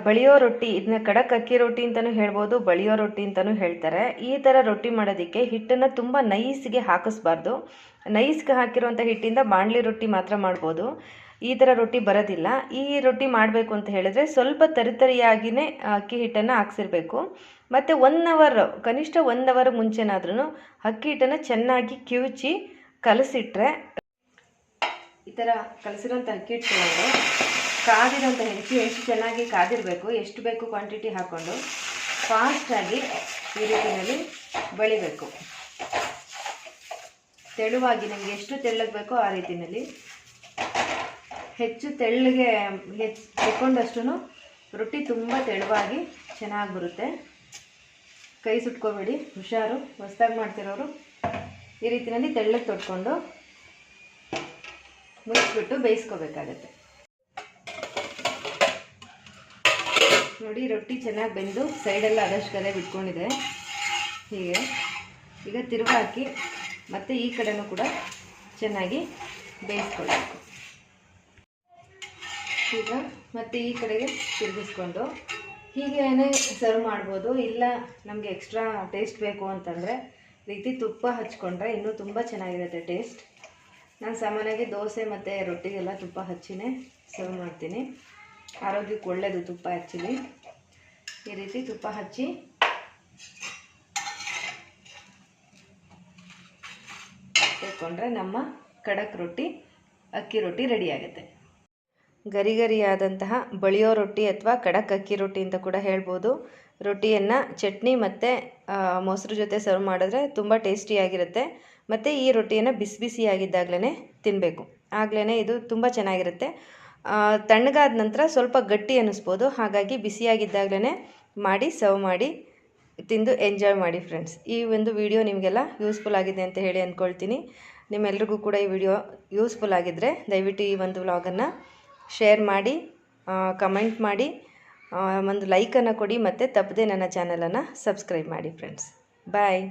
ಬಳಿಯೋ ರೊಟ್ಟಿ, ಇದನ್ನ ಖಡಕ್ ಅಕ್ಕಿ ರೊಟ್ಟಿ ಅಂತಲೂ ಹೇಳ್ಬೋದು, ಬಳಿಯೋ ರೊಟ್ಟಿ ಅಂತಲೂ ಹೇಳ್ತಾರೆ. ಈ ಥರ ರೊಟ್ಟಿ ಮಾಡೋದಕ್ಕೆ ಹಿಟ್ಟನ್ನು ತುಂಬ ನೈಸ್ಗೆ ಹಾಕಿಸ್ಬಾರ್ದು. ನೈಸ್ಗೆ ಹಾಕಿರುವಂಥ ಹಿಟ್ಟಿಂದ ಬಾಣಲಿ ರೊಟ್ಟಿ ಮಾತ್ರ ಮಾಡ್ಬೋದು. ಈ ಥರ ರೊಟ್ಟಿ ಬರೋದಿಲ್ಲ. ಈ ರೊಟ್ಟಿ ಮಾಡಬೇಕು ಅಂತ ಹೇಳಿದ್ರೆ ಸ್ವಲ್ಪ ತರಿತರಿಯಾಗಿಯೇ ಅಕ್ಕಿ ಹಿಟ್ಟನ್ನು ಹಾಕ್ಸಿರ್ಬೇಕು. ಮತ್ತು 1 ಅವರ್, ಕನಿಷ್ಠ 1 ಅವರ್ ಮುಂಚೆನಾದ್ರೂ ಅಕ್ಕಿ ಹಿಟ್ಟನ್ನು ಚೆನ್ನಾಗಿ ಕಿವುಚಿ ಕಲಸಿಟ್ರೆ, ಈ ಥರ ಕಲಸಿರೋಂಥ ಅಕ್ಕಿ ಹಿಟ್ಟು ತಗೊಂಡು ಕಾದಿರೋಂಥ ಹೆಂಚು ಚೆನ್ನಾಗಿ ಕಾದಿರಬೇಕು. ಎಷ್ಟು ಬೇಕು ಕ್ವಾಂಟಿಟಿ ಹಾಕ್ಕೊಂಡು ಫಾಸ್ಟಾಗಿ ಈ ರೀತಿಯಲ್ಲಿ ಬಳಿಬೇಕು. ತೆಳುವಾಗಿ ನಮಗೆ ಎಷ್ಟು ತೆಳ್ಳಗೆ ಬೇಕೋ ಆ ರೀತಿಯಲ್ಲಿ. ಹೆಚ್ಚು ತೆಳ್ಳಗೆ ತೆಕ್ಕೊಂಡಷ್ಟು ರೊಟ್ಟಿ ತುಂಬ ತೆಳುವಾಗಿ ಚೆನ್ನಾಗಿ ಬರುತ್ತೆ. ಕೈ ಸುಟ್ಕೋಬೇಡಿ, ಹುಷಾರು. ಹೊಸದಾಗಿ ಮಾಡ್ತಿರೋರು ಈ ರೀತಿಯಲ್ಲಿ ತೆಳ್ಳಗೆ ತೊಟ್ಕೊಂಡು ಮುಚ್ಚಿಬಿಟ್ಟು ಬೇಯಿಸ್ಕೋಬೇಕಾಗತ್ತೆ. ನೋಡಿ, ರೊಟ್ಟಿ ಚೆನ್ನಾಗಿ ಬೆಂದು ಸೈಡೆಲ್ಲ ಆದಷ್ಟು ಕಲೆ ಬಿಟ್ಕೊಂಡಿದೆ. ಹೀಗೆ ಈಗ ತಿರುಗಿ ಹಾಕಿ ಮತ್ತು ಈ ಕಡೆನೂ ಕೂಡ ಚೆನ್ನಾಗಿ ಬೇಯಿಸ್ಕೊಳ್ಬೇಕು. ಈಗ ಮತ್ತೆ ಈ ಕಡೆಗೆ ತಿರುಗಿಸ್ಕೊಂಡು ಹೀಗೇನೆ ಸರ್ವ್ ಮಾಡ್ಬೋದು. ಇಲ್ಲ ನಮಗೆ ಎಕ್ಸ್ಟ್ರಾ ಟೇಸ್ಟ್ ಬೇಕು ಅಂತಂದರೆ ರೀತಿ ತುಪ್ಪ ಹಚ್ಕೊಂಡ್ರೆ ಇನ್ನೂ ತುಂಬ ಚೆನ್ನಾಗಿರುತ್ತೆ ಟೇಸ್ಟ್. ನಾನು ಸಾಮಾನ್ಯವಾಗಿ ದೋಸೆ ಮತ್ತು ರೊಟ್ಟಿಗೆಲ್ಲ ತುಪ್ಪ ಹಚ್ಚಿನೇ ಸರ್ವ್ ಮಾಡ್ತೀನಿ. ಆರೋಗ್ಯಕ್ಕೆ ಒಳ್ಳೆಯದು ತುಪ್ಪ ಆ್ಯಕ್ಚುಲಿ. ಈ ರೀತಿ ತುಪ್ಪ ಹಚ್ಚಿ ತೆಕ್ಕೊಂಡ್ರೆ ನಮ್ಮ ಖಡಕ್ ರೊಟ್ಟಿ, ಅಕ್ಕಿ ರೊಟ್ಟಿ ರೆಡಿಯಾಗುತ್ತೆ. ಗರಿಗರಿಯಾದಂತಹ ಬಳಿಯೋ ರೊಟ್ಟಿ ಅಥವಾ ಖಡಕ್ ಅಕ್ಕಿ ರೊಟ್ಟಿ ಅಂತ ಕೂಡ ಹೇಳ್ಬೋದು. ರೊಟ್ಟಿಯನ್ನು ಚಟ್ನಿ ಮತ್ತು ಮೊಸರು ಜೊತೆ ಸರ್ವ್ ಮಾಡಿದ್ರೆ ತುಂಬ ಟೇಸ್ಟಿಯಾಗಿರುತ್ತೆ. ಮತ್ತು ಈ ರೊಟ್ಟಿಯನ್ನು ಬಿಸಿ ಬಿಸಿಯಾಗಿದ್ದಾಗಲೇ ತಿನ್ನಬೇಕು, ಆಗಲೇ ಇದು ತುಂಬ ಚೆನ್ನಾಗಿರುತ್ತೆ. ತಣ್ಣಗಾದ ನಂತರ ಸ್ವಲ್ಪ ಗಟ್ಟಿ ಅನ್ನಿಸ್ಬೋದು. ಹಾಗಾಗಿ ಬಿಸಿಯಾಗಿದ್ದಾಗಲೇ ಮಾಡಿ ಸರ್ವ್ ಮಾಡಿ ತಿಂದು ಎಂಜಾಯ್ ಮಾಡಿ ಫ್ರೆಂಡ್ಸ್. ಈ ಒಂದು ವಿಡಿಯೋ ನಿಮಗೆಲ್ಲ ಯೂಸ್ಫುಲ್ ಆಗಿದೆ ಅಂತ ಹೇಳಿ ಅಂದ್ಕೊಳ್ತೀನಿ. ನಿಮ್ಮೆಲ್ರಿಗೂ ಕೂಡ ಈ ವಿಡಿಯೋ ಯೂಸ್ಫುಲ್ ಆಗಿದ್ದರೆ ದಯವಿಟ್ಟು ಈ ಒಂದು ವ್ಲಾಗನ್ನು ಶೇರ್ ಮಾಡಿ, ಕಮೆಂಟ್ ಮಾಡಿ, ಒಂದು ಲೈಕನ್ನು ಕೊಡಿ ಮತ್ತು ತಪ್ಪದೆ ನನ್ನ ಚಾನಲನ್ನು ಸಬ್ಸ್ಕ್ರೈಬ್ ಮಾಡಿ ಫ್ರೆಂಡ್ಸ್. ಬಾಯ್.